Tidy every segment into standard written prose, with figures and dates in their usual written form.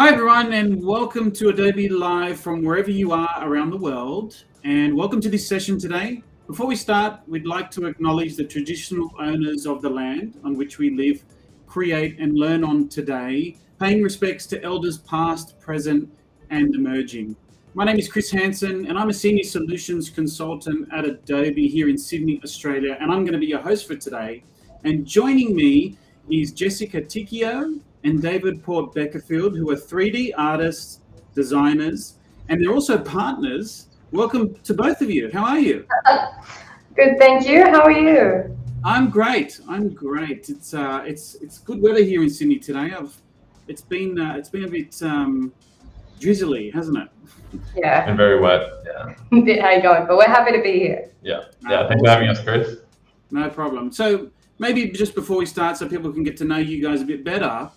Hi everyone, and welcome to Adobe Live from wherever you are around the world, and welcome to this session today. Before we start, we'd like to acknowledge the traditional owners of the land on which we live, create and learn on today, paying respects to elders past, present and emerging. My name is Chris Hansen and I'm a Senior Solutions Consultant at Adobe here in Sydney, Australia, and I'm going to be your host for today. And joining me is Jessica Ticchio and David Porte Beckefeld, who are 3D artists, designers, and they're also partners. Welcome to both of you. How are you? Good, thank you. How are you? I'm great. It's good weather here in Sydney today. It's been a bit drizzly, hasn't it? Yeah. And very wet. Yeah. How you going? But we're happy to be here. Yeah. Thanks for having us, Chris. No problem. So maybe just before we start, so people can get to know you guys a bit better,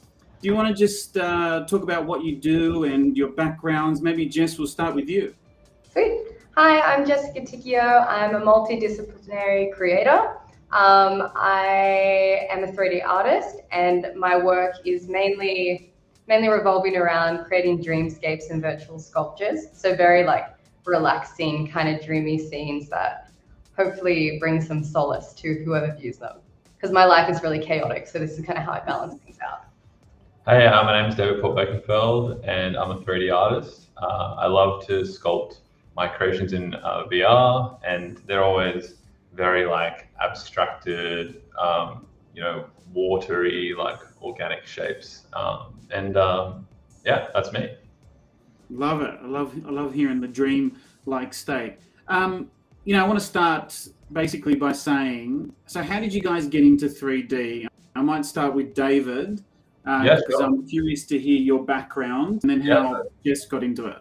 do you want to just talk about what you do and your backgrounds? Maybe Jess, we'll start with you. Sweet. Hi, I'm Jessica Ticchio. I'm a multidisciplinary creator. I am a 3D artist, and my work is mainly revolving around creating dreamscapes and virtual sculptures. So very relaxing, kind of dreamy scenes that hopefully bring some solace to whoever views them. Because my life is really chaotic, so this is kind of how I balance things out. Hey, my name is David Porte Beckefeld, and I'm a 3D artist. I love to sculpt my creations in VR, and they're always very abstracted, watery, organic shapes. Yeah, that's me. Love it. I love hearing the dream-like state. I want to start basically by saying, so how did you guys get into 3D? I might start with David, because sure. I'm curious to hear your background and then how Jess got into it.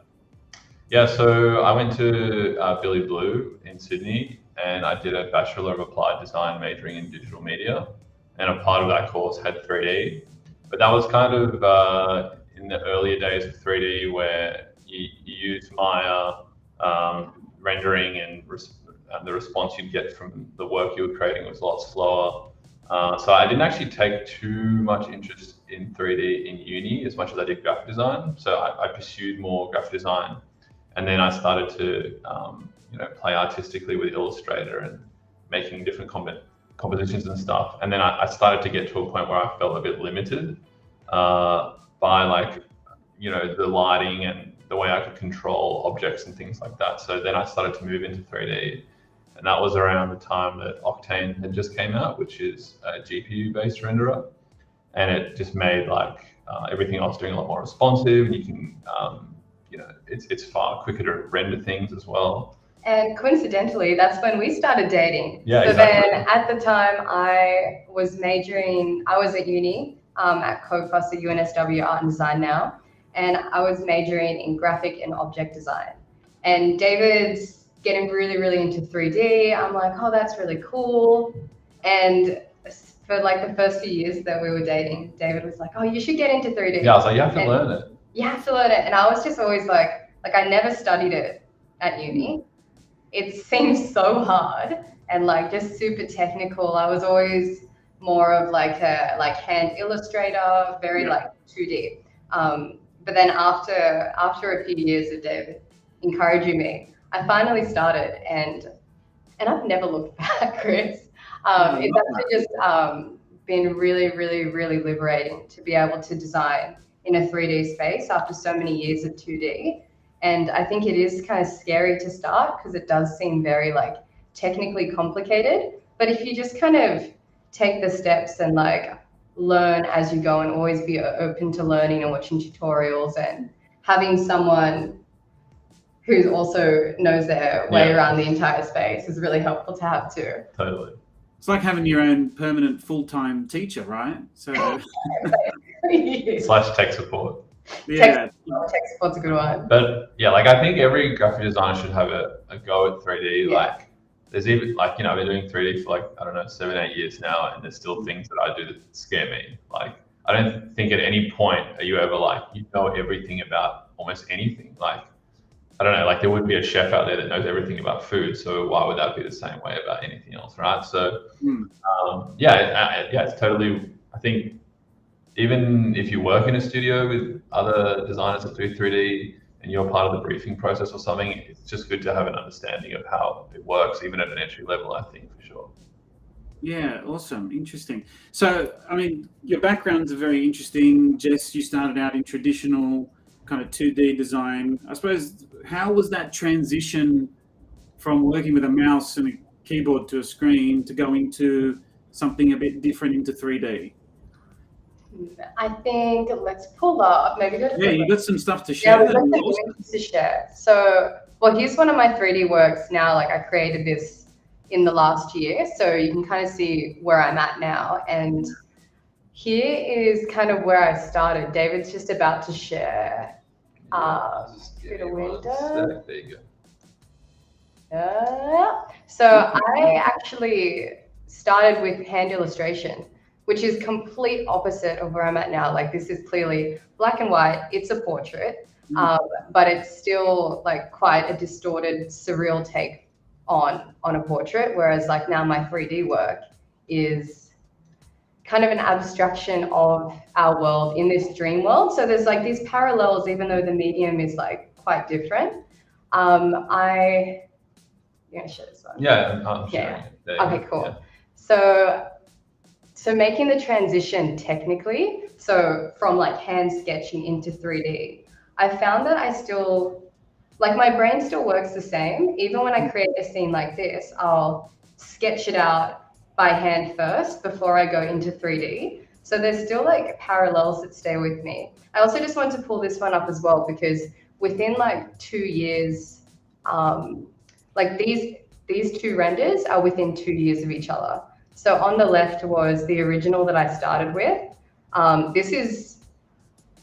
Yeah, so I went to Billy Blue in Sydney, and I did a Bachelor of Applied Design majoring in digital media, and a part of that course had 3D. But that was kind of in the earlier days of 3D where you use Maya, rendering and the response you'd get from the work you were creating was a lot slower. So I didn't actually take too much interest in 3D in uni as much as I did graphic design. So I pursued more graphic design, and then I started to play artistically with Illustrator and making different compositions and stuff. And then I started to get to a point where I felt a bit limited by the lighting and the way I could control objects and things like that. So then I started to move into 3D. And that was around the time that Octane had just came out, which is a GPU-based renderer. And it just made everything else doing a lot more responsive. And you can, it's far quicker to render things as well. And coincidentally, that's when we started dating. Yeah, so exactly. Then at the time I was at uni at COFUS at UNSW Art and Design now. And I was majoring in graphic and object design. And David's getting really, really into 3D. I'm like, oh, that's really cool. And for the first few years that we were dating, David was like, oh, you should get into 3D. Yeah, I was like, you have to learn it. You have to learn it. And I was just always I never studied it at uni. It seemed so hard and just super technical. I was always more of a hand illustrator, very 2D. But then after a few years of David encouraging me, I finally started, and I've never looked back, Chris. It's actually just been really, really, really liberating to be able to design in a 3D space after so many years of 2D. And I think it is kind of scary to start because it does seem very technically complicated. But if you just kind of take the steps and learn as you go and always be open to learning and watching tutorials and having someone who also knows their way around the entire space is really helpful to have too. Totally. It's like having your own permanent full-time teacher, right? So / tech support. Yeah. Tech support's a good one. But yeah, I think every graphic designer should have a go at 3D. Yeah. There's even I've been doing 3D for 7-8 years now, and there's still things that I do that scare me. I don't think at any point are you ever you know everything about almost anything. I don't know, there would be a chef out there that knows everything about food, so why would that be the same way about anything else, right? So, it's totally, I think even if you work in a studio with other designers that do 3D and you're part of the briefing process or something, it's just good to have an understanding of how it works, even at an entry level, I think, for sure. Yeah, awesome, interesting. So, I mean, your background's very interesting. Jess, you started out in traditional kind of 2D design. I suppose, how was that transition from working with a mouse and a keyboard to a screen to go into something a bit different into 3D? I think let's pull up, maybe go to Yeah, you got some stuff to share. yeah, we've got That'd be some awesome. images to share. So, well, here's one of my 3D works now. Like I created this in the last year, so you can kind of see where I'm at now. And here is kind of where I started. David's just about to share. Through the window. There you go. So I actually started with hand illustration, which is complete opposite of where I'm at now. Like this is clearly black and white. It's a portrait, but it's still like quite a distorted, surreal take on a portrait. Whereas like now my 3D work is kind of an abstraction of our world in this dream world. So there's like these parallels, even though the medium is like quite different. You're gonna show this one? Yeah, I'm sure. Yeah. Okay, cool. Yeah. So making the transition technically, so from like hand sketching into 3D, I found that I still, like my brain still works the same. Even when I create a scene like this, I'll sketch it out by hand first before I go into 3D. So there's still like parallels that stay with me. I also just want to pull this one up as well, because within like 2 years, like these two renders are within 2 years of each other. So on the left was the original that I started with. This is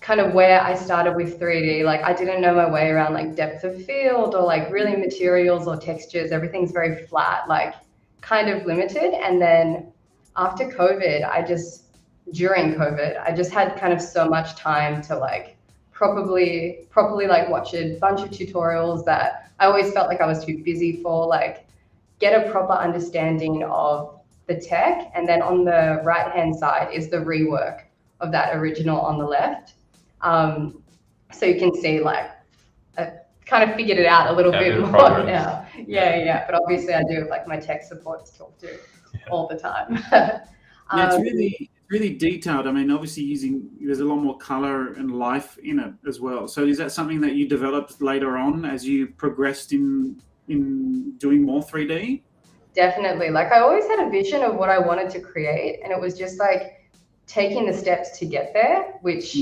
kind of where I started with 3D. Like I didn't know my way around like depth of field or like really materials or textures. Everything's very flat, like kind of limited. And then after COVID, during COVID, I just had kind of so much time to like properly like watch a bunch of tutorials that I always felt like I was too busy for, like get a proper understanding of the tech. And then on the right hand side is the rework of that original on the left. So you can see like I kind of figured it out a little bit more now. Yeah. But obviously I do have like my tech support to talk to all the time. It's really detailed. I mean, obviously there's a lot more color and life in it as well. So is that something that you developed later on as you progressed in doing more 3D? Definitely. Like I always had a vision of what I wanted to create, and it was just like taking the steps to get there, which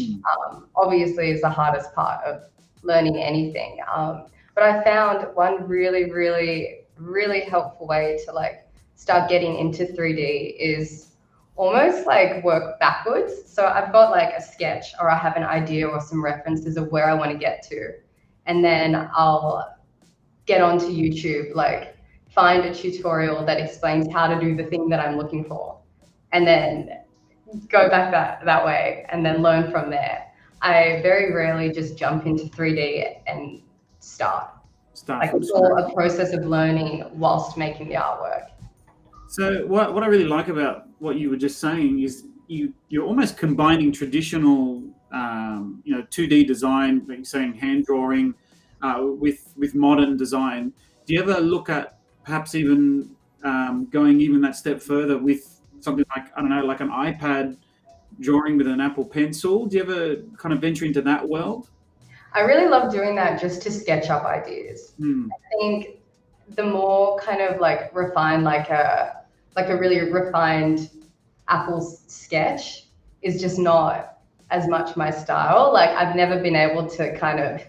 obviously is the hardest part of learning anything. But I found one really, really, really helpful way to like start getting into 3D is almost like work backwards. So I've got like a sketch, or I have an idea or some references of where I want to get to. And then I'll get onto YouTube, like find a tutorial that explains how to do the thing that I'm looking for, and then go back that way and then learn from there. I very rarely just jump into 3D and start. Like it's all a process of learning whilst making the artwork. So what I really like about what you were just saying is you're almost combining traditional 2D design, like you're saying hand drawing, with modern design. Do you ever look at perhaps even going even that step further with something like, I don't know, like an iPad drawing with an Apple Pencil? Do you ever kind of venture into that world? I really love doing that just to sketch up ideas. I think the more kind of like refined, like a really refined Apple sketch is just not as much my style. Like I've never been able to kind of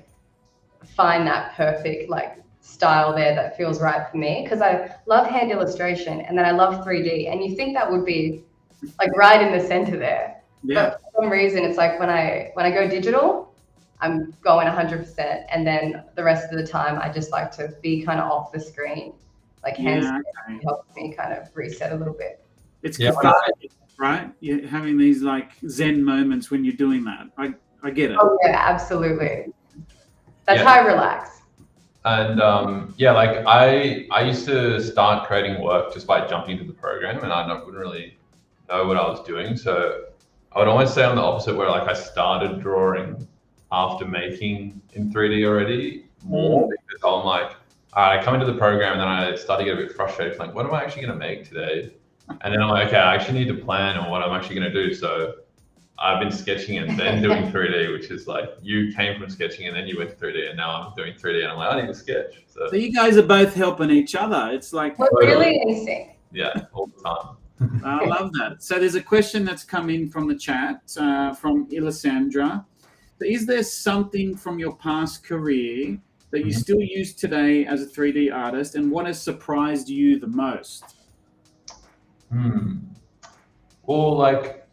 find that perfect like style there that feels right for me, because I love hand illustration and then I love 3D, and you think that would be like right in the center there. Yeah. But for some reason it's like when I go digital, I'm going 100%, and then the rest of the time I just like to be kind of off the screen. Like hand sketching helps me kind of reset a little bit. It's cathartic, right? You're having these like Zen moments when you're doing that. I get it. Oh yeah, absolutely. That's how I relax. And like I used to start creating work just by jumping into the program, and I wouldn't really know what I was doing. So I would almost say I'm the opposite, where like I started drawing after making in 3D already more, because I'm like, I come into the program and then I start to get a bit frustrated, like, what am I actually going to make today? And then I'm like, okay, I actually need to plan on what I'm actually going to do. So I've been sketching and then doing 3D, which is like, you came from sketching and then you went to 3D, and now I'm doing 3D and I'm like, I need to sketch. So you guys are both helping each other. It's like we're really in sync. Yeah, all the time. I love that. So there's a question that's come in from the chat from Ilisandra. Is there something from your past career that you still use today as a 3D artist, and what has surprised you the most? Well, like,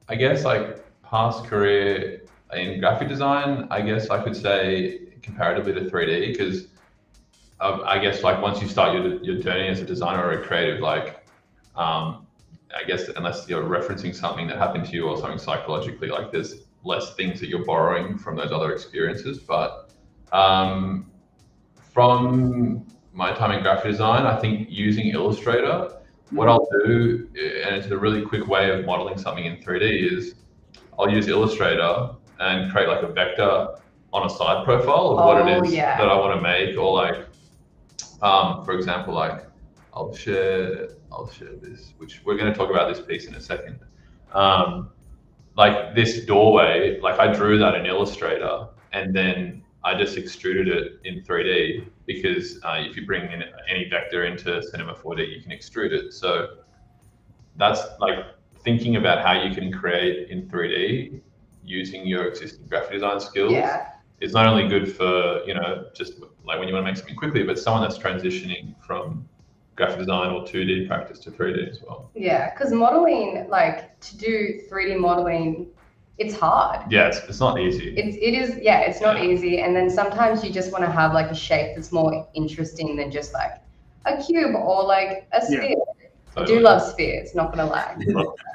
I guess like past career in graphic design, I guess I could say comparatively to 3D, because I guess like once you start your journey as a designer or a creative, like, I guess unless you're referencing something that happened to you or something psychologically, like there's less things that you're borrowing from those other experiences. But from my time in graphic design, I think using Illustrator, what I'll do, and it's a really quick way of modeling something in 3D, is I'll use Illustrator and create like a vector on a side profile of what it is that I want to make, or like, for example, like I'll share this, which we're going to talk about this piece in a second. Like this doorway, like I drew that in Illustrator and then I just extruded it in 3D, because if you bring in any vector into Cinema 4D, you can extrude it. So that's like thinking about how you can create in 3D using your existing graphic design skills. Yeah. It's not only good for, you know, just like when you want to make something quickly, but someone that's transitioning from graphic design or 2D practice to 3D as well. Yeah, because modeling, like to do 3D modeling, it's hard. Yeah, it's not easy. It's not easy. And then sometimes you just want to have like a shape that's more interesting than just like a cube or like a sphere. Totally. I do love spheres, not gonna lie.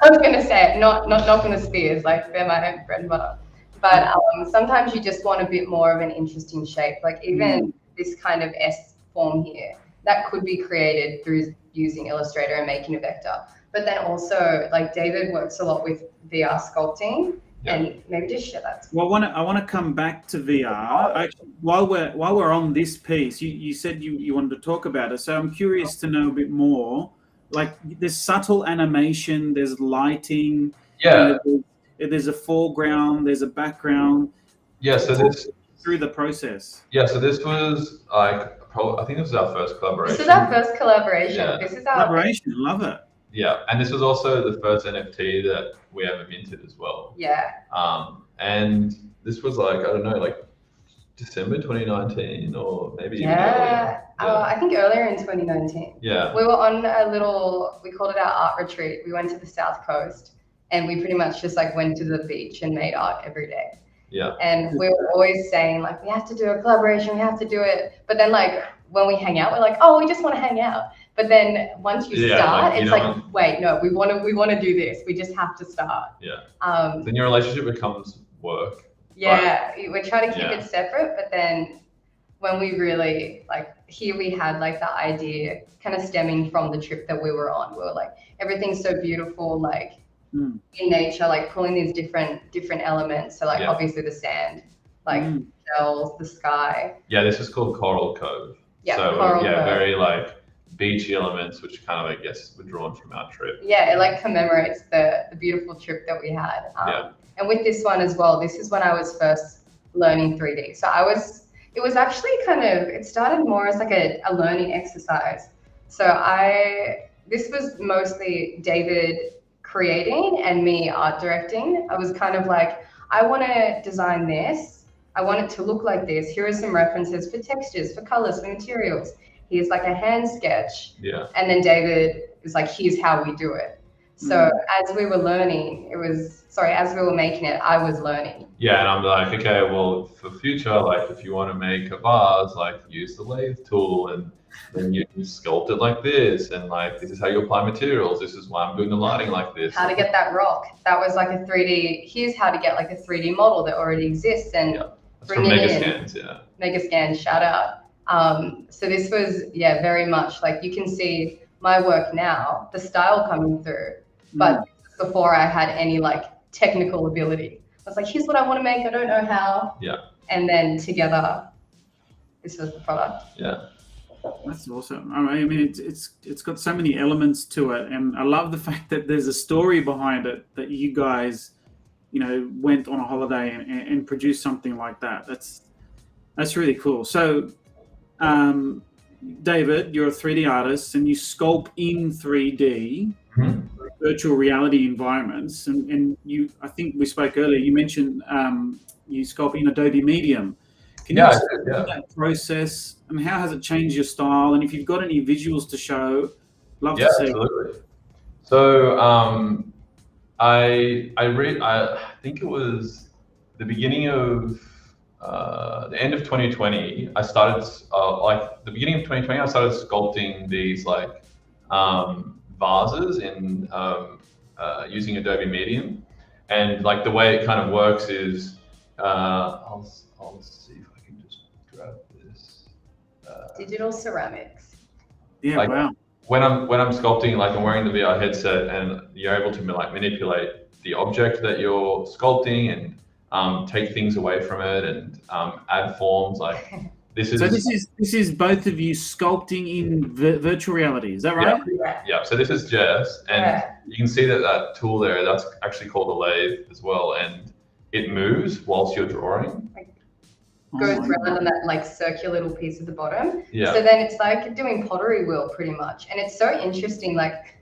I was gonna say it, not gonna spheres, like they're my own bread and butter. But sometimes you just want a bit more of an interesting shape. Like even this kind of S form here, that could be created through using Illustrator and making a vector. But then also, like David works a lot with VR sculpting, and maybe just share that. Well, I want to come back to VR. Actually, while we're on this piece, you said you wanted to talk about it, so I'm curious to know a bit more. Like there's subtle animation, there's lighting. There's a foreground, there's a background. Yeah, so this through the process. Yeah, so this was like I think this was our first collaboration. This is our first collaboration. Yeah. This is our collaboration. Love it. Yeah, and this was also the first NFT that we ever minted as well. Yeah. And this was like, I don't know, like December 2019 or maybe even earlier. Yeah. I think earlier in 2019. Yeah. We were on we called it our art retreat. We went to the South Coast and we pretty much just like went to the beach and made art every day. Yeah. And we were always saying like, we have to do a collaboration, we have to do it. But then like when we hang out, we're like, oh, we just want to hang out. But then once you start, it's like, wait, no, we want to do this. We just have to start. Yeah. Then your relationship becomes work. Yeah, we try to keep it separate, but then when we really like here, we had like the idea kind of stemming from the trip that we were on. We were like, everything's so beautiful, like in nature, like pulling these different elements. So like obviously the sand, like shells, the sky. Yeah, this is called Coral Cove. Yeah, so Coral Cove. Very like beachy elements, which kind of I guess were drawn from our trip. Yeah, it like commemorates the beautiful trip that we had. And with this one as well, this is when I was first learning 3D. So it was actually it started more as like a learning exercise. So this was mostly David creating and me art directing. I was kind of like, I want to design this. I want it to look like this. Here are some references for textures, for colors, for materials. Here's like a hand sketch. Yeah. And then David is like, here's how we do it. So as we were learning, as we were making it, I was learning. Yeah, and I'm like, okay, well, for future, like if you want to make a vase, like use the lathe tool and then you sculpt it like this, and like this is how you apply materials. This is why I'm doing the lighting like this. How to get that rock. That was like a 3D. Here's how to get like a 3D model that already exists and bring it in. Megascans, Megascans, shout out. So this was, very much like you can see my work now, the style coming through. But the before I had any like technical ability. I was like, here's what I want to make. I don't know how. Yeah. And then together, this was the product. Yeah. That's awesome. I mean, it's got so many elements to it, and I love the fact that there's a story behind it, that you guys, went on a holiday and produced something like that. That's really cool. So, David, you're a 3D artist, and you sculpt in 3D, virtual reality environments, and you. I think we spoke earlier. You mentioned you sculpt in Adobe Medium. Can you explain that process, and how has it changed your style? And if you've got any visuals to show, love to see. Absolutely. So I think it was the beginning of the end of 2020. I started the beginning of 2020. I started sculpting these like vases in using Adobe Medium, and like the way it kind of works is I'll see if I can just grab this. Digital ceramics. Yeah, like, wow. When I'm sculpting, like I'm wearing the VR headset, and you're able to like manipulate the object that you're sculpting and take things away from it and add forms. Like this is. So this is both of you sculpting in virtual reality. Is that right? Yeah. So this is Jess, and you can see that tool there. That's actually called a lathe as well, and it moves whilst you're drawing. Goes around on that like circular little piece at the bottom. Yeah. So then it's like doing pottery wheel pretty much. And it's so interesting. Like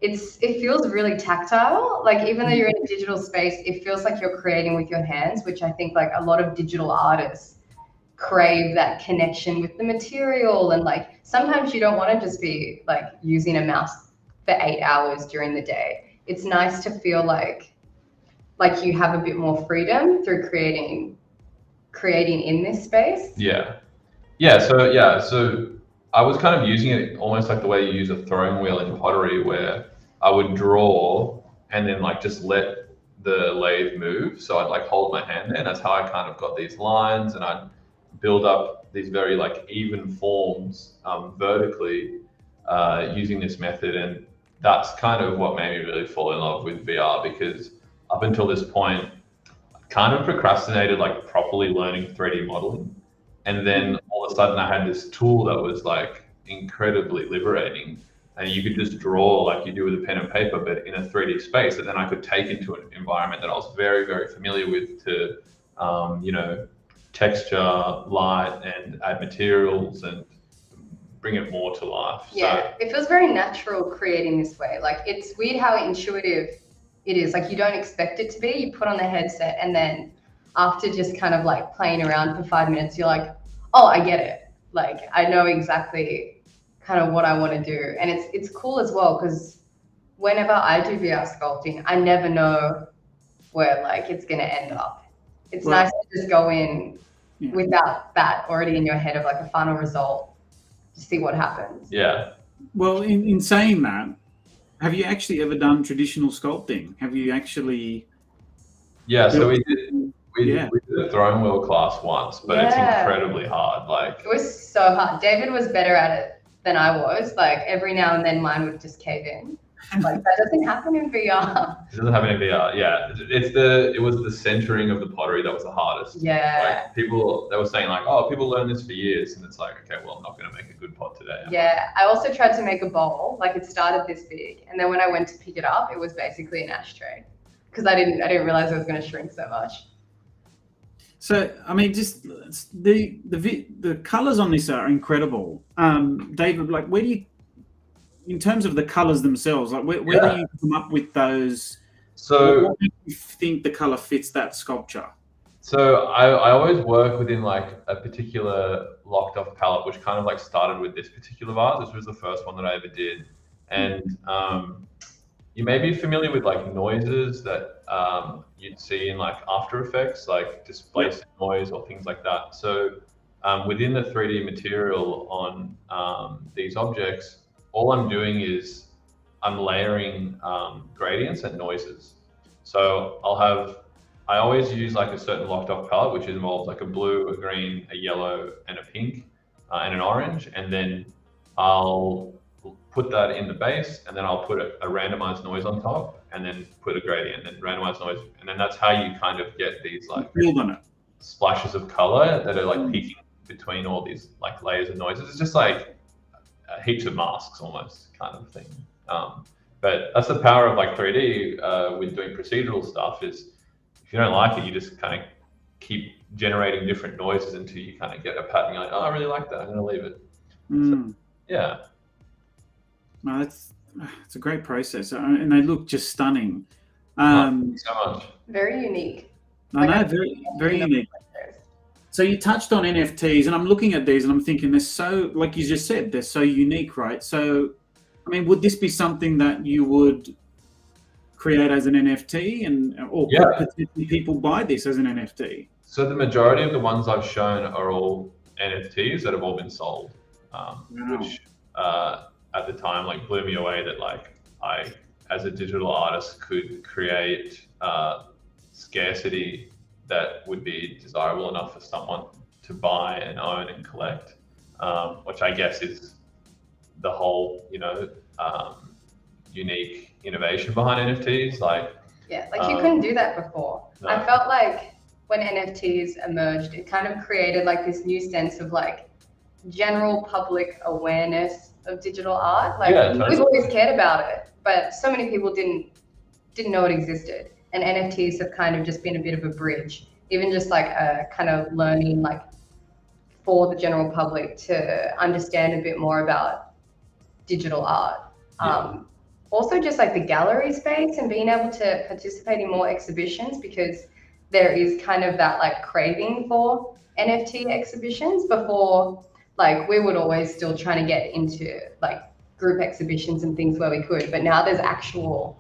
it feels really tactile. Like even though you're in a digital space, it feels like you're creating with your hands, which I think like a lot of digital artists crave, that connection with the material. And like sometimes you don't want to just be like using a mouse for 8 hours during the day. It's nice to feel like you have a bit more freedom through creating in this space. So I was kind of using it almost like the way you use a throwing wheel in pottery, where I would draw and then like just let the lathe move. So I'd like hold my hand there, and that's how I kind of got these lines, and I'd build up these very like even forms vertically using this method. And that's kind of what made me really fall in love with VR, because up until this point, kind of procrastinated like properly learning 3D modeling, and then all of a sudden I had this tool that was like incredibly liberating, and you could just draw like you do with a pen and paper, but in a 3D space that then I could take into an environment that I was very, very familiar with to texture, light, and add materials and bring it more to life. Yeah, it feels very natural creating this way. Like it's weird how intuitive it is. Like you don't expect it to be. You put on the headset, and then after just kind of like playing around for 5 minutes, you're like, oh, I get it. Like I know exactly kind of what I want to do. And it's cool as well, because whenever I do VR sculpting, I never know where like it's going to end up. It's nice to just go in without that already in your head of like a final result to see what happens. Yeah. Well, in saying that, have you actually ever done traditional sculpting? Have you actually? Yeah, so we did a throwing wheel class once, but it's incredibly hard. Like it was so hard. David was better at it than I was. Like every now and then mine would just cave in. Like that doesn't happen in VR. It doesn't happen in VR. Yeah, it was the centering of the pottery that was the hardest. Yeah. Like they were saying like, oh, people learn this for years, and it's like, okay, well, I'm not going to make a good pot today. Yeah, I also tried to make a bowl. Like it started this big, and then when I went to pick it up, it was basically an ashtray, because I didn't realize it was going to shrink so much. So I mean, just the colors on this are incredible. David, like where do you? In terms of the colors themselves, like where do you come up with those? So what do you think the color fits that sculpture? So I always work within like a particular locked off palette, which kind of like started with this particular vase. This was the first one that I ever did. And you may be familiar with like noises that you'd see in like After Effects, like displacement noise or things like that. So within the 3D material on these objects, all I'm doing is I'm layering gradients and noises. So I always use like a certain locked off palette, which involves like a blue, a green, a yellow, and a pink, and an orange. And then I'll put that in the base, and then I'll put a randomized noise on top. and then put a gradient, and then randomize noise, and then that's how you kind of get these like build on it. splashes of color that are like peeking between all these like layers of noises. It's just like heaps of masks almost kind of thing. But that's the power of like 3D with doing procedural stuff, is if you don't like it, you just kind of keep generating different noises until you kind of get a pattern. You're like, oh, I really like that, I'm gonna leave it. So, yeah. No, it's a great process, and they look just stunning. Thank you so much. Very unique. I know, very unique. So you touched on NFTs, and I'm looking at these and I'm thinking they're so, like you just said, they're so unique, right? So, I mean, would this be something that you would create as an NFT, or could potentially people buy this as an NFT? So the majority of the ones I've shown are all NFTs that have all been sold, which at the time like blew me away, that like I, as a digital artist, could create scarcity that would be desirable enough for someone to buy and own and collect, which I guess is the whole, unique innovation behind NFTs. Like you couldn't do that before. No. I felt like when NFTs emerged, it kind of created like this new sense of like general public awareness of digital art. Like we've always cared about it, but so many people didn't know it existed. And NFTs have kind of just been a bit of a bridge, even just like a kind of learning like for the general public to understand a bit more about digital art. Also just like the gallery space and being able to participate in more exhibitions, because there is kind of that like craving for NFT exhibitions. Before, like we would always still trying to get into like group exhibitions and things where we could, but now there's actual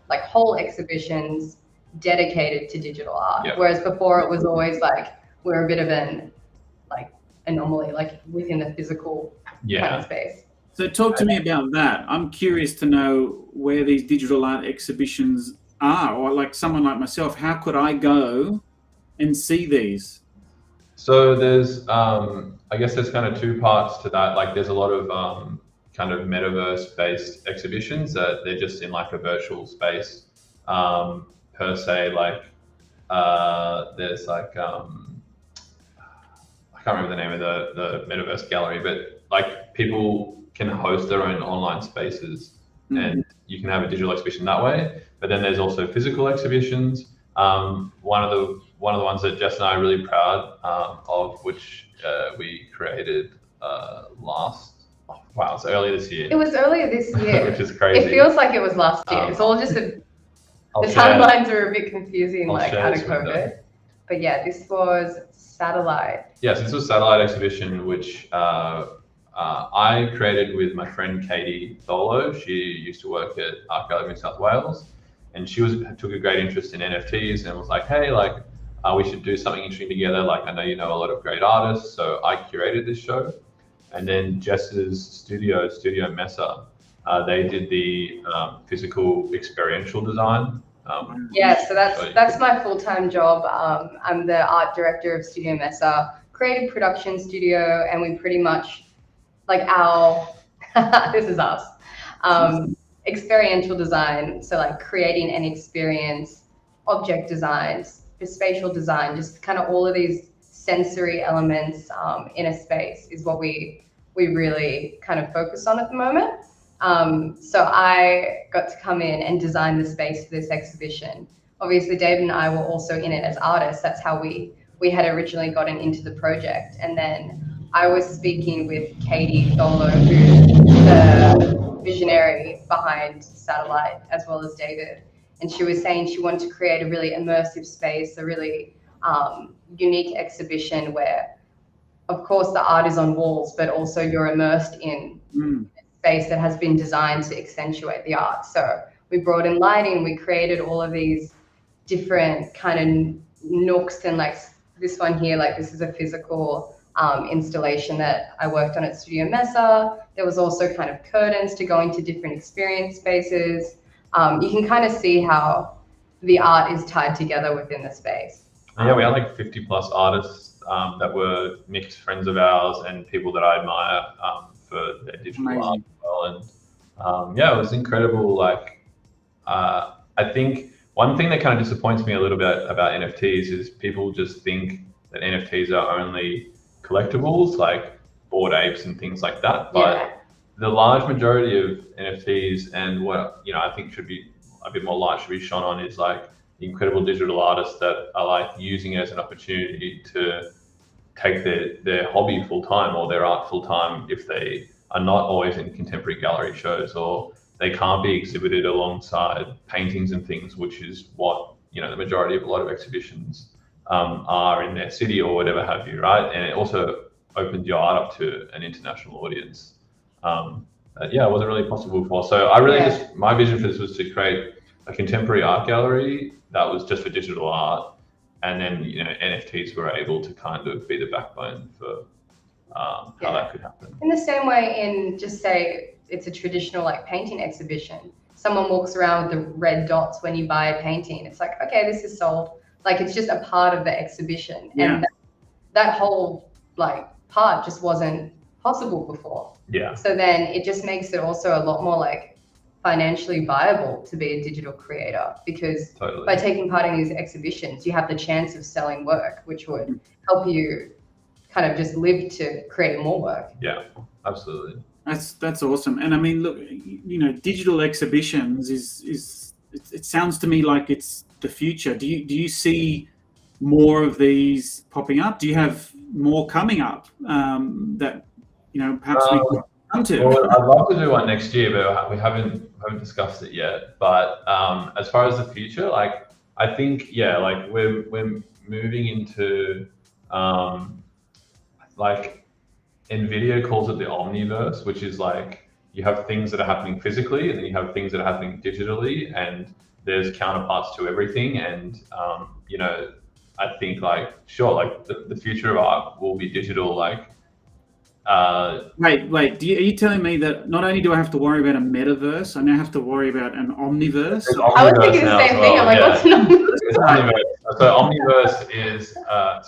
like whole exhibitions dedicated to digital art. Whereas before it was always like we're a bit of an like anomaly, like within the physical kind of space. So talk to me about that. I'm curious to know where these digital art exhibitions are, or like someone like myself, how could I go and see these? So there's, I guess there's kind of two parts to that. Like there's a lot of kind of metaverse-based exhibitions that they're just in like a virtual space per se. Like there's like, I can't remember the name of the metaverse gallery, but like people can host their own online spaces and you can have a digital exhibition that way. But then there's also physical exhibitions. One of the ones that Jess and I are really proud of, which we created it's earlier this year. It was earlier this year. Which is crazy. It feels like it was last year. It's all just the timelines are a bit confusing, like out of COVID. But yeah, this was Satellite. Yes, this was Satellite exhibition, which I created with my friend Katie Tholo. She used to work at Art Gallery New South Wales, and she took a great interest in NFTs and was like, hey, like we should do something interesting together. Like I know you know a lot of great artists, so I curated this show. And then Jess's studio Mesa, they did the physical experiential design. So that's my full-time job. I'm the art director of Studio Mesa, creative production studio, and we pretty much like this is us, experiential design. So like creating an experience, object designs, spatial design, just kind of all of these sensory elements in a space is what we really kind of focus on at the moment. So I got to come in and design the space for this exhibition. Obviously, David and I were also in it as artists. That's how we had originally gotten into the project. And then I was speaking with Katie Tholo, who's the visionary behind Satellite, as well as David. And she was saying she wanted to create a really immersive space, a really unique exhibition where, of course, the art is on walls, but also you're immersed in a space that has been designed to accentuate the art. So we brought in lighting, we created all of these different kind of nooks, and like this one here, like this is a physical installation that I worked on at Studio Mesa. There was also kind of curtains to go into different experience spaces. You can kind of see how the art is tied together within the space. Yeah, we had like 50 plus artists that were mixed friends of ours and people that I admire for their digital art as well. And it was incredible. Like I think one thing that kind of disappoints me a little bit about NFTs is people just think that NFTs are only collectibles like Bored Apes and things like that. But the large majority of NFTs and what, I think should be a bit more light should be shone on is like the incredible digital artists that are like using it as an opportunity to take their hobby full time or their art full time if they are not always in contemporary gallery shows, or they can't be exhibited alongside paintings and things, which is what the majority of a lot of exhibitions are in their city or whatever have you, right? And it also opens your art up to an international audience. It wasn't really possible before. So I really my vision for this was to create a contemporary art gallery that was just for digital art, and then NFTs were able to kind of be the backbone for how that could happen. In the same way, in just say it's a traditional like painting exhibition, someone walks around with the red dots when you buy a painting. It's like, okay, this is sold. Like it's just a part of the exhibition, and that whole like part just wasn't possible before. Yeah. So then it just makes it also a lot more like financially viable to be a digital creator, because by taking part in these exhibitions, you have the chance of selling work, which would help you kind of just live to create more work. Yeah, absolutely. That's awesome. And I mean, look, digital exhibitions it sounds to me like it's the future. Do you see more of these popping up? Do you have more coming up that perhaps we could come to? Well, I'd love to do one next year, but we haven't discussed it yet. But as far as the future, like I think like we're moving into like NVIDIA calls it the omniverse, which is like you have things that are happening physically and then you have things that are happening digitally, and there's counterparts to everything. And I think like the future of art will be digital. Like wait, are you telling me that not only do I have to worry about a metaverse, I now have to worry about an omniverse? I was thinking the same thing. I'm like, what's an omniverse? So omniverse is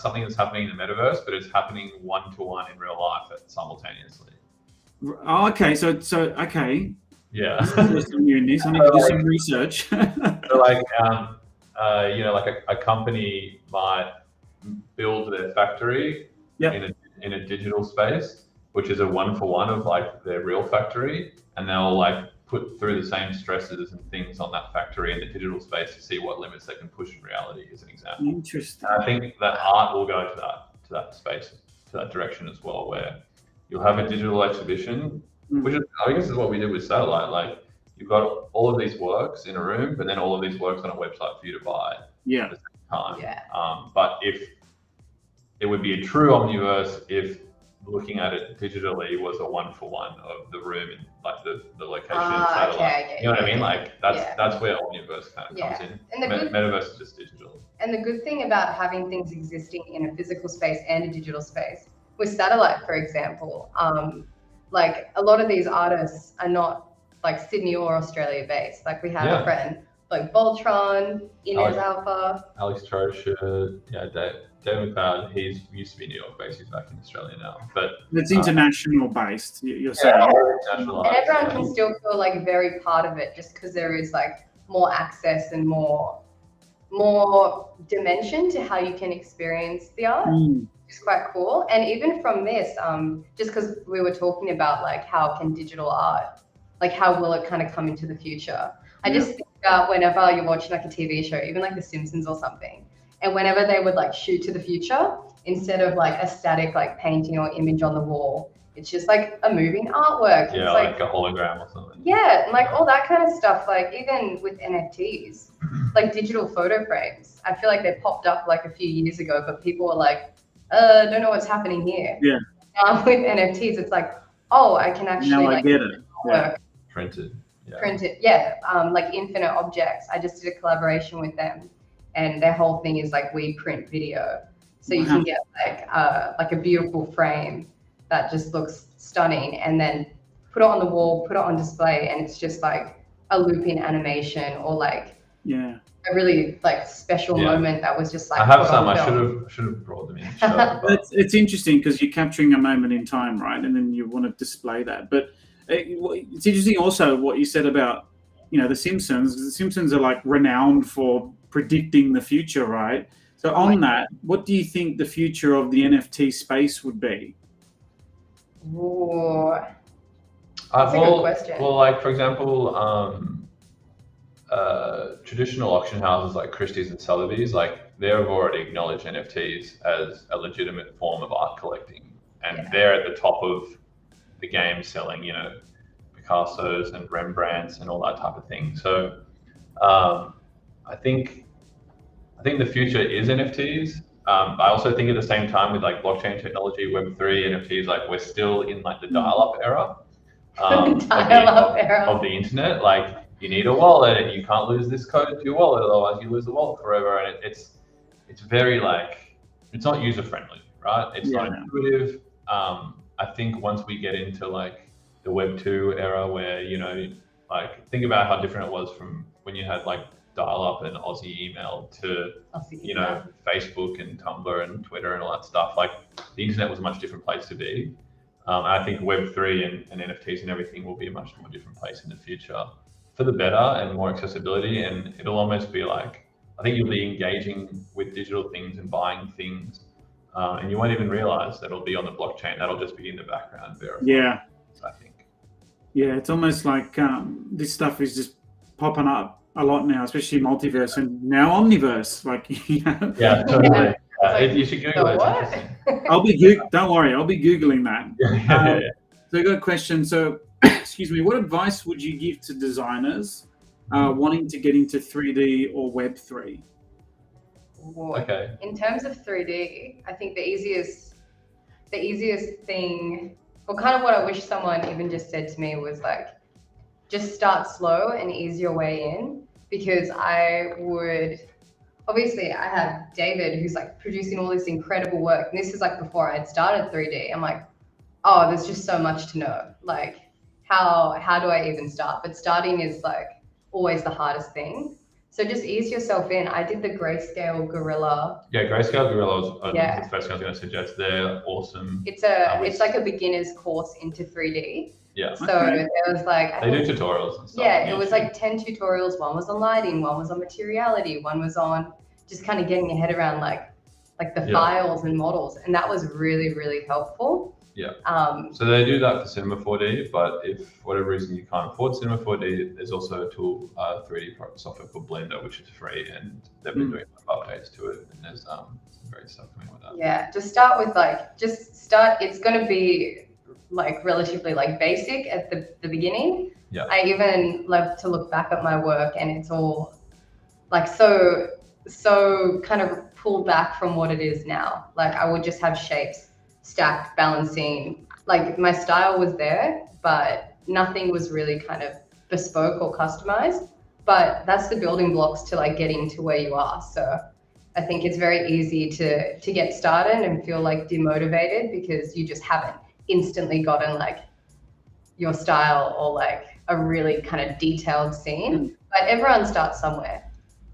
something that's happening in the metaverse, but it's happening one-to-one in real life simultaneously. Oh, okay. So okay. Yeah. There's some new in this. I need to do some research. So like like a company might build their factory in a digital space, which is a one-for-one of like their real factory, and they'll like put through the same stresses and things on that factory in the digital space to see what limits they can push in reality, as an example. Interesting. And I think that art will go to that space, to that direction as well, where you'll have a digital exhibition, which is, I guess is what we did with Satellite. Like you've got all of these works in a room, but then all of these works on a website for you to buy at the same time. Yeah. But if it would be a true omniverse if looking at it digitally was a one-for-one of the room and like the location of Satellite. Okay, you know what I mean? Like that's where omniverse kind of comes in. And the metaverse is just digital. And the good thing about having things existing in a physical space and a digital space, with Satellite, for example, like a lot of these artists are not like Sydney or Australia based. Like we have a friend like Voltron, Inez Alpha, Alex Trosher, David McLeod. He used to be New York based. He's back in Australia now, but it's international based. You're saying, and everyone can still feel like very part of it, just because there is like more access and more dimension to how you can experience the art. It's quite cool. And even from this, just because we were talking about like how can digital art, like how will it kind of come into the future? I just think about whenever you're watching like a TV show, even like The Simpsons or something, and whenever they would like shoot to the future, instead of like a static like painting or image on the wall, it's just like a moving artwork. Yeah, it's like a hologram or something. Yeah, and like all that kind of stuff. Like even with NFTs, like digital photo frames, I feel like they popped up like a few years ago, but people were like, don't know what's happening here. Yeah. With NFTs, it's like, oh, I can actually now I get it. Work. Printed. Like Infinite Objects. I just did a collaboration with them, and their whole thing is like we print video, so you can get like a beautiful frame that just looks stunning, and then put it on the wall, put it on display, and it's just like a looping animation or like a really like special moment that was just like. I have some. I should have brought them in. It's interesting because you're capturing a moment in time, right? And then you want to display that. But it's interesting also what you said about The Simpsons. The Simpsons are like renowned for predicting the future, right? So on that, what do you think the future of the NFT space would be? Ooh, that's a good question. Well, like for example, traditional auction houses like Christie's and Sotheby's, like they've already acknowledged NFTs as a legitimate form of art collecting, and they're at the top of the game selling, Picassos and Rembrandts and all that type of thing. So I think the future is NFTs. I also think at the same time with like blockchain technology, Web3, NFTs, like we're still in like the dial-up era, of the internet. Like you need a wallet and you can't lose this code to your wallet, otherwise you lose the wallet forever. And it's very like, it's not user friendly, right? It's not intuitive. I think once we get into like the Web2 era where, like think about how different it was from when you had like dial-up and Aussie email to, Facebook and Tumblr and Twitter and all that stuff. Like the internet was a much different place to be. I think Web3 and NFTs and everything will be a much more different place in the future for the better and more accessibility. And it'll almost be like, I think you'll be engaging with digital things and buying things, and you won't even realize that it'll be on the blockchain. That'll just be in the background verified. Yeah. I think. Yeah, it's almost like this stuff is just popping up a lot now, especially multiverse and now omniverse. Like, Yeah, totally. You should Google it. Don't worry, I'll be Googling that. So I got a question. So, excuse me, what advice would you give to designers wanting to get into 3D or Web3? Okay. In terms of 3D, I think the easiest thing, or kind of what I wish someone even just said to me was like, just start slow and ease your way in, because obviously I have David who's like producing all this incredible work. And this is like before I had started 3D. I'm like, oh, there's just so much to know. Like how do I even start? But starting is like always the hardest thing. So just ease yourself in. I did the Grayscale Gorilla. Yeah, Grayscale Gorilla was the first thing I was going to suggest. They're awesome. It's like a beginner's course into 3D. Yeah. So there was like they do tutorials and stuff. Yeah, it was like 10 tutorials. One was on lighting, one was on materiality, one was on just kind of getting your head around like the files and models, and that was really, really helpful. Yeah. So they do that for Cinema 4D, but if for whatever reason you can't afford Cinema 4D, there's also a tool, 3D software called Blender, which is free, and they've been doing updates to it, and there's some great stuff coming with that. Yeah, just start. It's going to be like relatively like basic at the beginning. Yeah. I even love to look back at my work, and it's all like so kind of pulled back from what it is now. Like I would just have shapes stacked, balancing, like my style was there, but nothing was really kind of bespoke or customized. But that's the building blocks to like getting to where you are. So I think it's very easy to get started and feel like demotivated because you just haven't instantly gotten like your style or like a really kind of detailed scene. But everyone starts somewhere.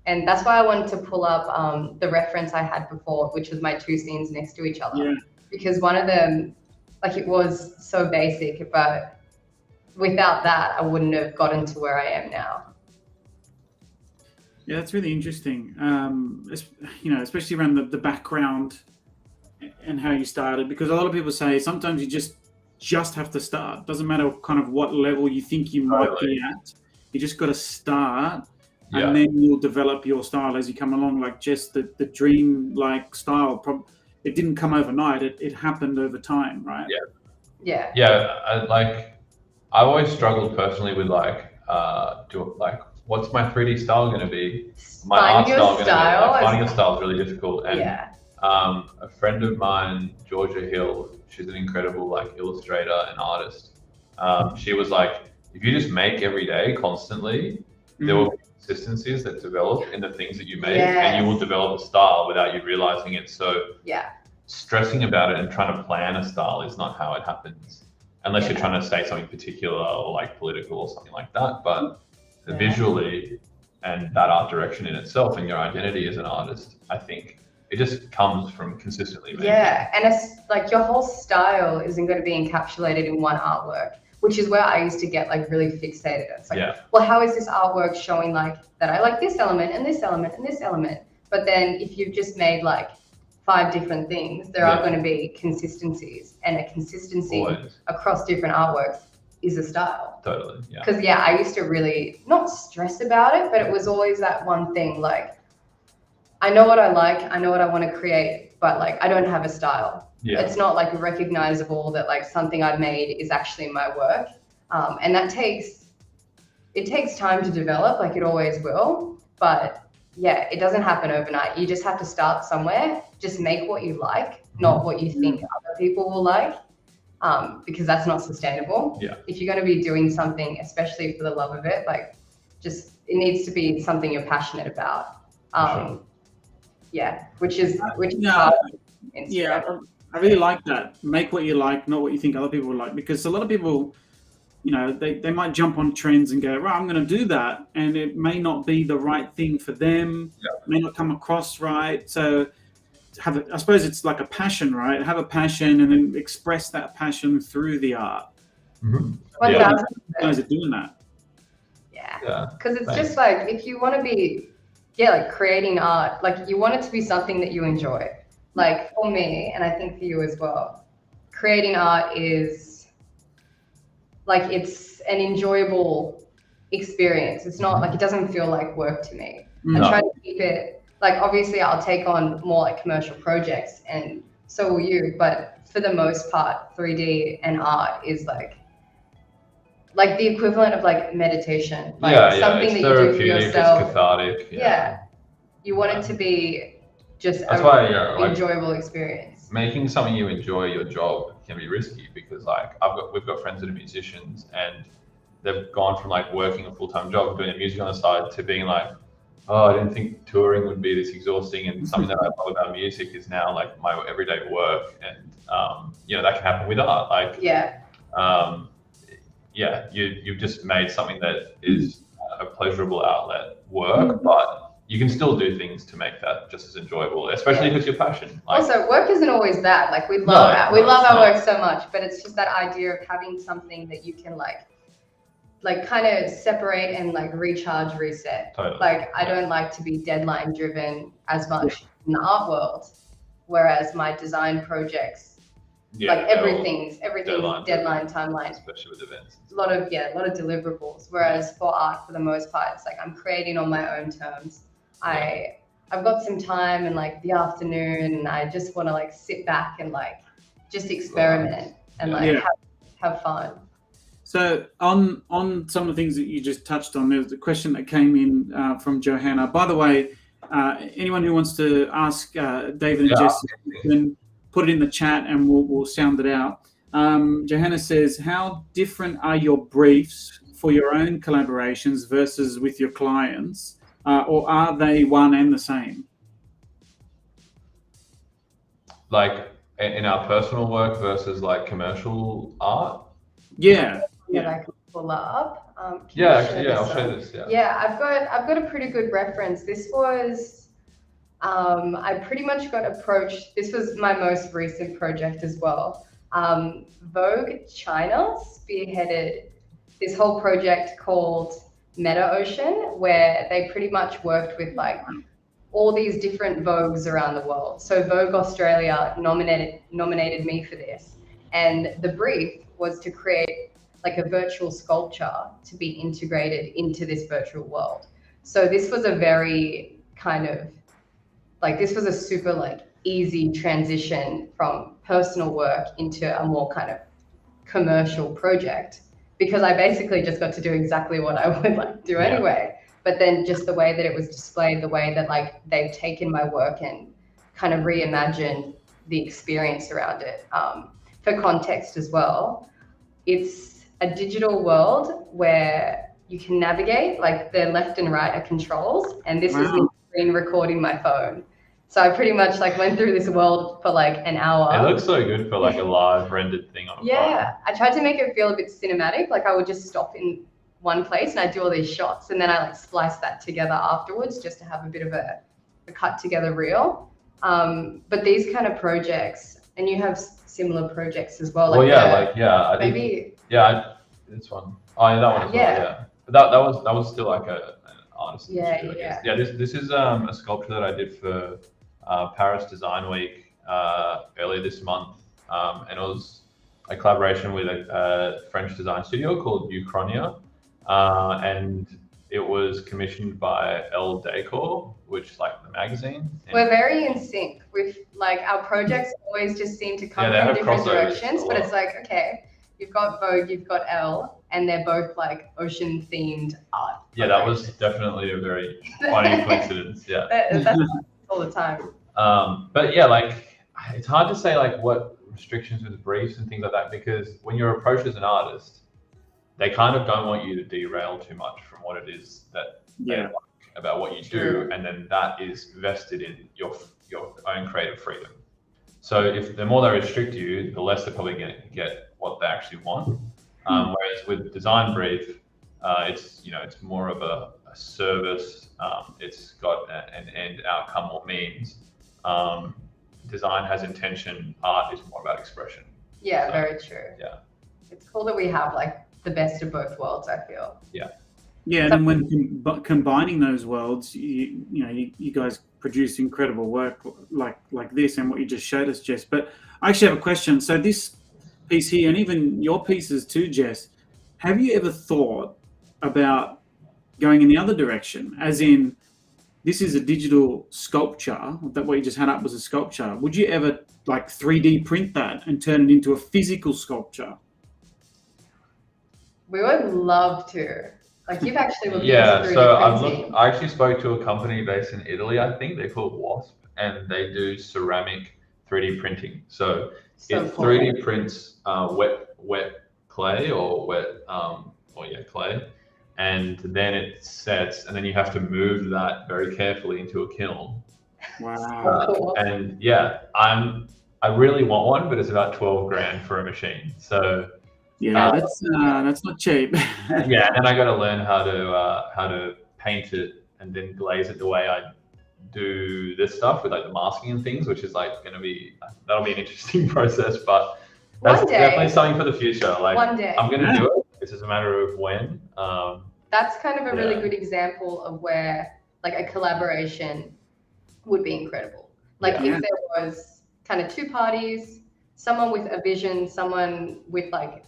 And that's why I wanted to pull up the reference I had before, which was my two scenes next to each other. Yeah. Because one of them, like it was so basic, but without that, I wouldn't have gotten to where I am now. Yeah, that's really interesting. Especially around the background and how you started, because a lot of people say sometimes you just have to start. Doesn't matter kind of what level you think you might be at. You just got to start. Yeah. And then you'll develop your style as you come along. Like just the dream-like style, it didn't come overnight. It happened over time, right? Yeah. I've always struggled personally with what's my 3D style going to be? My art style going to be? Finding a style is really difficult. And a friend of mine, Georgia Hill, she's an incredible illustrator and artist. She was like, if you just make every day constantly, there will be consistencies that develop in the things that you make, and you will develop a style without you realizing it. So stressing about it and trying to plan a style is not how it happens, unless you're trying to say something particular or like political or something like that. But visually and that art direction in itself and your identity as an artist, I think it just comes from consistently making. Yeah, and it's like your whole style isn't going to be encapsulated in one artwork. which is where I used to get like really fixated. It's like, Yeah. well, how is this artwork showing like that I like this element and this element and this element? But then if you've just made like 5 different things, there are going to be consistencies, and a consistency Always. across different artworks is a style. Totally. Yeah. Because yeah, I used to really not stress about it, but it was always that one thing, like, I know what I like, I know what I want to create, but like I don't have a style. Yeah. It's not like recognizable that like something I've made is actually my work. And it takes time to develop, like it always will. But yeah, it doesn't happen overnight. You just have to start somewhere. Just make what you like, not what you think other people will like, because that's not sustainable. Yeah. If you're going to be doing something, especially for the love of it, like just it needs to be something you're passionate about. Sure. Yeah, which is Yeah. hard. Yeah, I really like that. Make what you like, not what you think other people will like. Because a lot of people, you know, they might jump on trends and go, right, I'm going to do that. And it may not be the right thing for them. Yeah. May not come across right. So I suppose it's like a passion, right? Have a passion and then express that passion through the art. Mm-hmm. Yeah, you guys are doing that. Yeah, because it's just like, if you want to be, like creating art, like you want it to be something that you enjoy. Like for me, and I think for you as well, creating art is like, it's an enjoyable experience. It's not like, it doesn't feel like work to me. No. I try to keep it, like obviously I'll take on more like commercial projects, and so will you, but for the most part, 3D and art is like the equivalent of like meditation, like something it's that you do for yourself. It's cathartic. Yeah. You want it to be just an enjoyable experience. Making something you enjoy your job can be risky, because like we've got friends that are musicians, and they've gone from like working a full-time job, doing music on the side, to being like, oh, I didn't think touring would be this exhausting, and something that I love about music is now like my everyday work. And you know, that can happen with art. Like you've just made something that is a pleasurable outlet work, but you can still do things to make that just as enjoyable, especially if it's your passion. Like, also, work isn't always bad. Like we love our work so much, but it's just that idea of having something that you can like kind of separate and like recharge, reset. Totally. Like I don't like to be deadline driven as much in the art world, whereas my design projects, like everything's deadline timeline, especially with events. A lot of deliverables. Whereas for art, for the most part, it's like I'm creating on my own terms. I've got some time in like the afternoon, and I just want to like sit back and like just experiment and like have fun. So on some of the things that you just touched on, there's a question that came in from Johanna. By the way, anyone who wants to ask David and Jess, can put it in the chat and we'll sound it out. Johanna says, how different are your briefs for your own collaborations versus with your clients, or are they one and the same? Like in our personal work versus like commercial art? Yeah. That I can pull up. I'll show this. Yeah, I've got a pretty good reference. This was I pretty much got approached. This was my most recent project as well. Vogue China spearheaded this whole project called Meta Ocean, where they pretty much worked with like all these different Vogues around the world. So Vogue Australia nominated me for this, and the brief was to create like a virtual sculpture to be integrated into this virtual world. So this was a very kind of like, this was a super like easy transition from personal work into a more kind of commercial project, because I basically just got to do exactly what I would like do anyway. But then just the way that it was displayed, the way that like they've taken my work and kind of reimagined the experience around it. For context as well, it's a digital world where you can navigate, like the left and right are controls, and this is me screen recording my phone. So I pretty much like went through this world for like an hour. It looks so good for like a live rendered thing on a phone. I tried to make it feel a bit cinematic. Like I would just stop in one place and I'd do all these shots, and then I like splice that together afterwards just to have a bit of a cut together reel. But these kind of projects, and you have similar projects as well. Well, like This one. Oh, yeah, that one as well. Yeah. But that was still like an artist. Yeah, industry, I guess. yeah. This is a sculpture that I did for Paris Design Week earlier this month, and it was a collaboration with a French design studio called Uchronia, and it was commissioned by Elle Decor, which is like the magazine. We're very in sync with like our projects always just seem to come from different directions, but it's like, okay, you've got Vogue, you've got Elle, and they're both like ocean themed art. Yeah, that was definitely a very funny coincidence. Yeah. That's all the time. But yeah, like it's hard to say like what restrictions with briefs and things like that, because when you're approached as an artist, they kind of don't want you to derail too much from what it is that they like about what you do, and then that is vested in your own creative freedom. So if the more they restrict you, the less they're probably going to get what they actually want. Whereas with design brief, it's it's more of a service. It's got an end outcome or means. Design has intention. Art is more about expression. Yeah, so, very true. Yeah, it's cool that we have like the best of both worlds, I feel. Yeah. Yeah, and then when combining those worlds, you guys produce incredible work like this and what you just showed us, Jess. But I actually have a question. So this piece here, and even your pieces too, Jess, have you ever thought about going in the other direction? As in, this is a digital sculpture. That what you just had up was a sculpture. Would you ever like 3D print that and turn it into a physical sculpture? We would love to. Like you've actually looked into 3D so printing. I actually spoke to a company based in Italy, I think they're called Wasp, and they do ceramic 3D printing. So it cool. 3D prints wet clay or clay, and then it sets, and then you have to move that very carefully into a kiln. Wow. And yeah, I really want one, but it's about 12 grand for a machine. So yeah, that's not cheap. Yeah, and I got to learn how to paint it and then glaze it the way I do this stuff with like the masking and things, which is like that'll be an interesting process. But that's definitely something for the future. Like one day, I'm gonna do it. It's just a matter of when. That's kind of a really good example of where like a collaboration would be incredible. Like if there was kind of two parties, someone with a vision, someone with like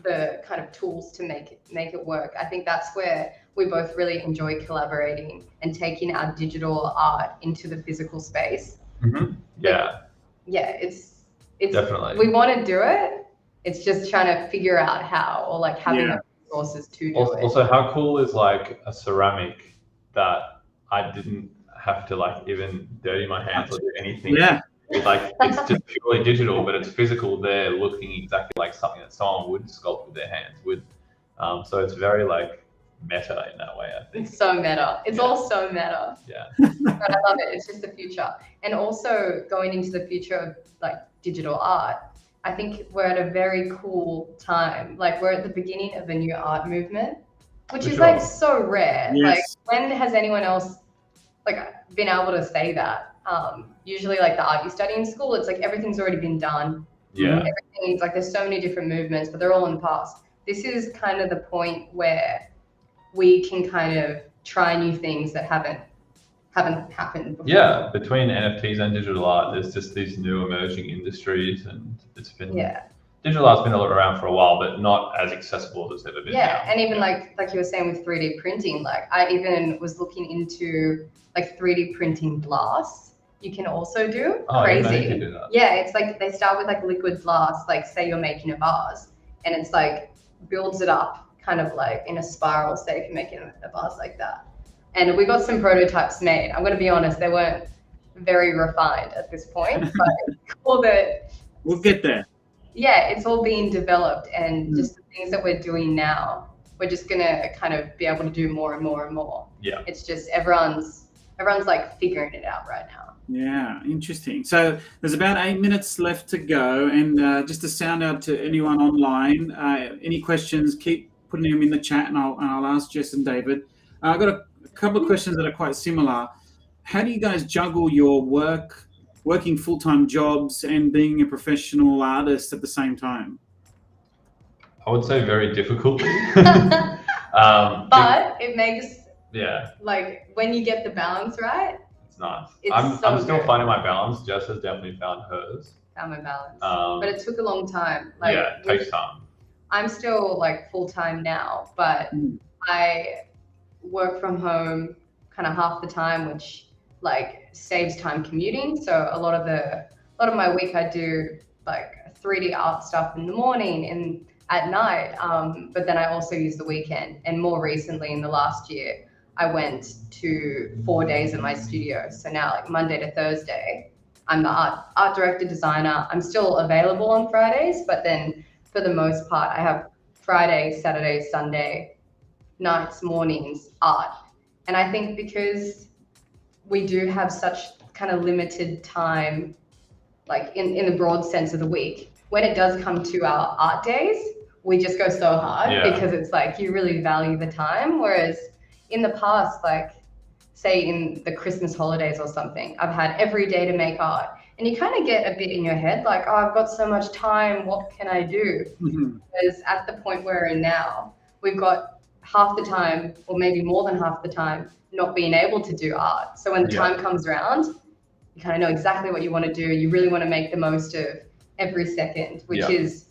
the kind of tools to make it work. I think that's where we both really enjoy collaborating and taking our digital art into the physical space. Mm-hmm. Yeah. It's definitely. We want to do it. It's just trying to figure out how, or like having the resources to do it. Also, how cool is like a ceramic that I didn't have to like even dirty my hands or do anything. Yeah. It's just purely digital, but it's physical there, looking exactly like something that someone would sculpt with their hands. So it's very like meta in that way, I think. It's so meta. It's all so meta. Yeah. But I love it. It's just the future. And also going into the future of like digital art, I think we're at a very cool time. Like we're at the beginning of a new art movement, which is like so rare. Yes. Like when has anyone else like been able to say that? Usually like the art you study in school, it's like everything's already been done. Yeah. Everything's like there's so many different movements, but they're all in the past. This is kind of the point where we can kind of try new things that haven't happened before. Yeah, between NFTs and digital art, there's just these new emerging industries, and it's been digital art's been around for a while, but not as accessible as it's ever been. Yeah, and even like you were saying with 3D printing, like I even was looking into like 3D printing glass. You can also do crazy. Yeah, you can do that. Yeah, it's like they start with like liquid glass, like say you're making a vase, and it's like builds it up kind of like in a spiral, say if you're making a vase like that. And we got some prototypes made. I'm going to be honest, they weren't very refined at this point, but it's cool that we'll get there. Yeah, it's all being developed, and just the things that we're doing now, we're just going to kind of be able to do more and more and more. Yeah. It's just everyone's like figuring it out right now. Yeah, interesting. So there's about 8 minutes left to go, and just to sound out to anyone online, any questions, keep putting them in the chat, and I'll ask Jess and David. I've got a couple of questions that are quite similar. How do you guys juggle your working full-time jobs and being a professional artist at the same time? I would say very difficultly. But it makes, yeah, like, when you get the balance right, it's nice. It's I'm still good. finding my balance. Jess has definitely found hers. Found my balance. Um, But it took a long time. Like, yeah, it takes time. I'm still like full-time now, but I work from home kind of half the time, which like saves time commuting. So a lot of my week I do like 3D art stuff in the morning and at night. But then I also use the weekend. And more recently in the last year, I went to 4 days in my studio. So now like Monday to Thursday, I'm the art director, designer. I'm still available on Fridays, but then for the most part, I have Friday, Saturday, Sunday, nights, mornings, art. And I think because we do have such kind of limited time, like in the broad sense of the week, when it does come to our art days, we just go so hard because it's like you really value the time. Whereas in the past, like say in the Christmas holidays or something, I've had every day to make art. And you kind of get a bit in your head, like, oh, I've got so much time, what can I do? Because at the point we're in now, we've got half the time, or maybe more than half the time, not being able to do art. So when the time comes around, you kind of know exactly what you want to do. You really want to make the most of every second, which is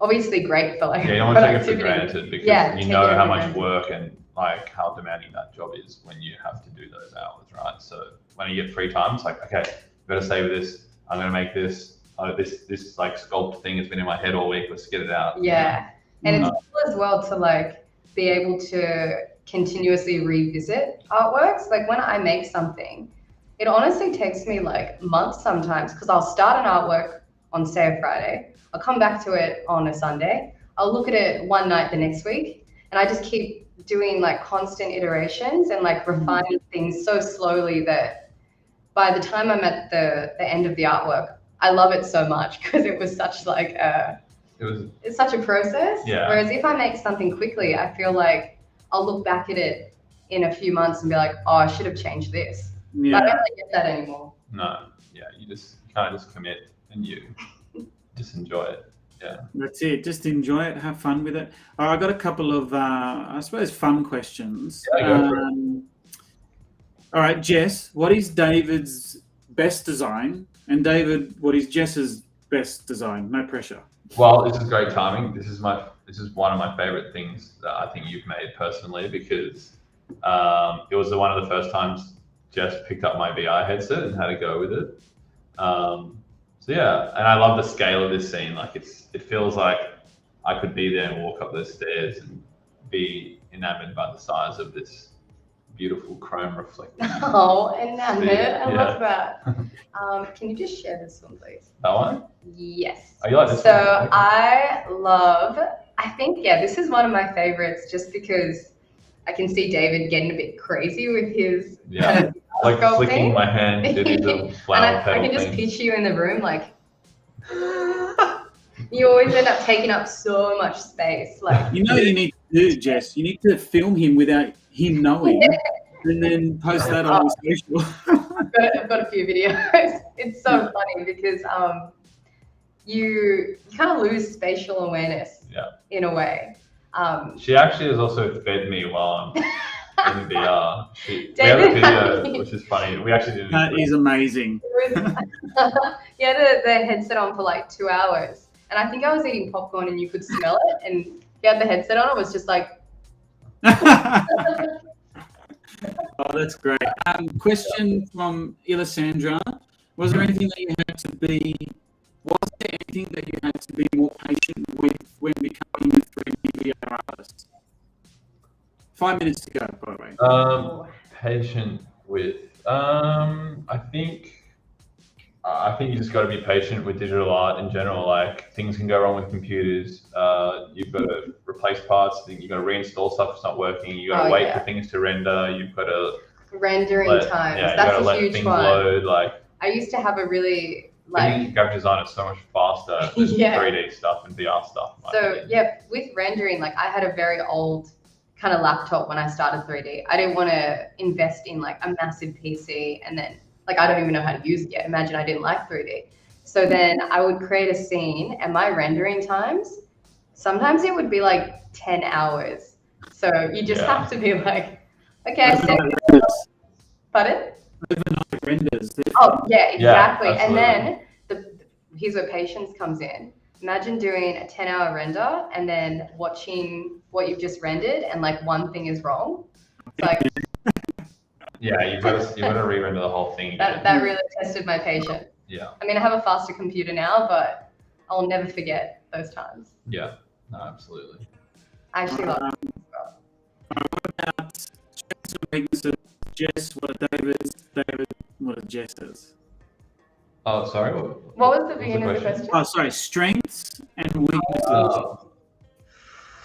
obviously great for like you don't want to take it for granted because you know how much work and like how demanding that job is when you have to do those hours, right? So when you get free time, it's like, okay, I've got to save this. I'm going to make this. This like sculpt thing has been in my head all week. Let's get it out. Yeah, and it's cool as well to like be able to continuously revisit artworks. Like when I make something, it honestly takes me like months sometimes because I'll start an artwork on say a Friday. I'll come back to it on a Sunday. I'll look at it one night the next week, and I just keep doing like constant iterations and like refining things so slowly that by the time I'm at the end of the artwork, I love it so much because it was such like it's such a process. Yeah. Whereas if I make something quickly, I feel like I'll look back at it in a few months and be like, oh, I should have changed this. Yeah. But I don't really get that anymore. No, yeah, you kind of just commit and you just enjoy it. Yeah. That's it. Just enjoy it. Have fun with it. I got a couple of, I suppose, fun questions. Yeah, go for it. All right, Jess, what is David's best design? And David, what is Jess's best design? No pressure. Well, this is great timing. This is one of my favorite things that I think you've made personally because it was one of the first times Jess picked up my VR headset and had a go with it. So yeah, and I love the scale of this scene. Like it feels like I could be there and walk up those stairs and be enamored by the size of this beautiful chrome reflecting. Oh, enamored. I love that. Yeah. Can you just share this one, please? That one? Yes. Oh, you like this So one? I think, this is one of my favorites just because I can see David getting a bit crazy with his kind of like sculpting. flicking my hand to do the flower and petal I can just thing. picture you in the room like, you always end up taking up so much space. Like, You know what you need to do, Jess? You need to film him without him knowing and then post that on social. I've got a few videos. It's so funny because you kind of lose spatial awareness in a way. She actually has also fed me while I'm in VR. We have a video, which is funny. We actually did. That is amazing. He had the headset on for like 2 hours, and I think I was eating popcorn, and you could smell it. And he had the headset on. It was just like. Oh, that's great. Question from Ilisandra. Was there anything that you had to be? Was there anything that you had to be more patient with when becoming a 3D VR artist? 5 minutes to go, by the way. Patient with. I think you just got to be patient with digital art in general. Like things can go wrong with computers. You've got to replace parts. You've got to reinstall stuff if it's not working. You've got to wait for things to render. You've got to rendering times. Yeah, that's a huge one. Load, like I used to have a really graphic design is so much faster than 3D stuff and VR stuff. So with rendering, like I had a very old kind of laptop when I started 3D. I didn't want to invest in like a massive PC and then like I don't even know how to use it yet. Imagine I didn't like 3D. So then I would create a scene and my rendering times, sometimes it would be like 10 hours. So you just have to be like, okay, Overnight renders. pardon? Overnight renders. Oh, yeah, exactly. Yeah, and then here's where patience comes in. Imagine doing a 10-hour render and then watching what you've just rendered and like one thing is wrong. It's like, yeah, you've got to re-render the whole thing again. that really tested my patience. Yeah. I mean, I have a faster computer now, but I'll never forget those times. Yeah. No, absolutely. I actually love it. What about strengths and weaknesses? Jess, what are David, what are Jess's? Oh, sorry. What was the beginning of the question? Oh, sorry, strengths and weaknesses.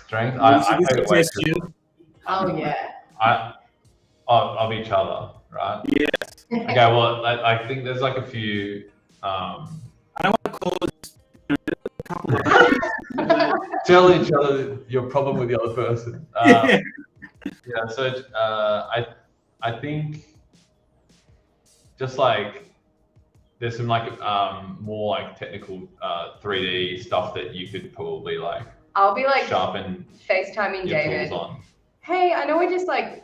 Strength. Test you. Oh, yeah. Of each other, right? Yes. Okay. Well, I think there's like a few. I don't want to call it a couple of Tell each other your problem with the other person. yeah. Yeah. So I think just like there's some like more like technical 3D stuff that you could probably like I'll be like sharpen FaceTiming your David. tools on. Hey, I know we're just like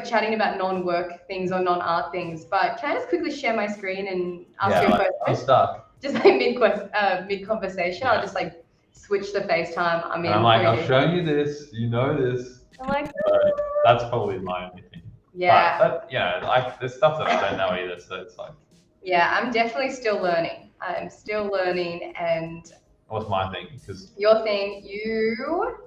chatting about non-work things or non-art things, but can I just quickly share my screen and ask you a I'm question? stuck. Just like mid-conversation, Yeah. I'll just like switch the FaceTime. I'm in. And I'm like, 3D. I've shown you this, you know this. I'm like, So that's probably my only thing. yeah. But like there's stuff that I don't know either, so it's like. Yeah, I'm definitely still learning. I'm still learning, and What's my thing? Because your thing, you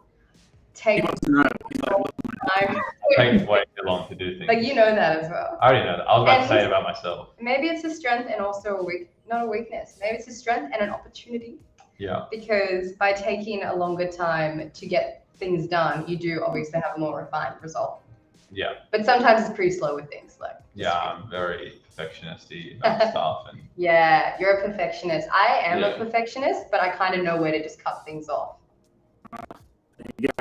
take He wants to know. He's like, what? time. it takes way too long to do things. Like you know that as well. I already know that. I was about to And- say it about myself. Maybe it's a strength and also not a weakness. Maybe it's a strength and an opportunity. Yeah. Because by taking a longer time to get things done, you do obviously have a more refined result. Yeah. But sometimes it's pretty slow with things like. Yeah, I'm very perfectionist-y about stuff, and Yeah, you're a perfectionist. I am Yeah. a perfectionist, but I kind of know where to just cut things off. There you go.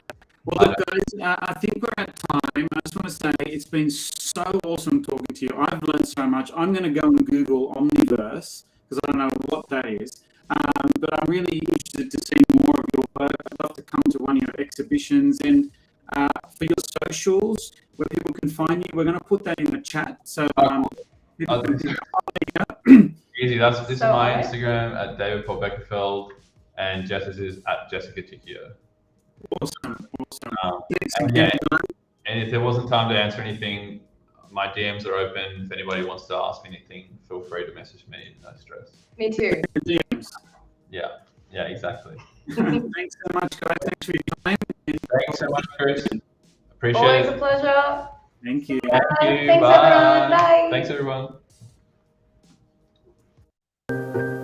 Well, look, guys, I think we're at time. I just want to say it's been so awesome talking to you. I've learned so much. I'm going to go and Google Omniverse because I don't know what that is. But I'm really interested to see more of your work. I'd love to come to one of your exhibitions. And for your socials, where people can find you, we're going to put that in the chat. So people can follow you. easy. This is So my I- Instagram at David Porte Beckefeld, and Jess's is at Jessica Ticchio. Awesome. Thanks And again. And if there wasn't time to answer anything, my DMs are open. If anybody wants to ask anything, feel free to message me. No stress. Me too. DMs. Yeah, exactly. Thanks so much, guys. Thanks for your time. Thanks so much, Chris. Appreciate Always it. a pleasure. Thank you. Thank you. Thanks, Bye. everyone. Bye. Thanks, everyone.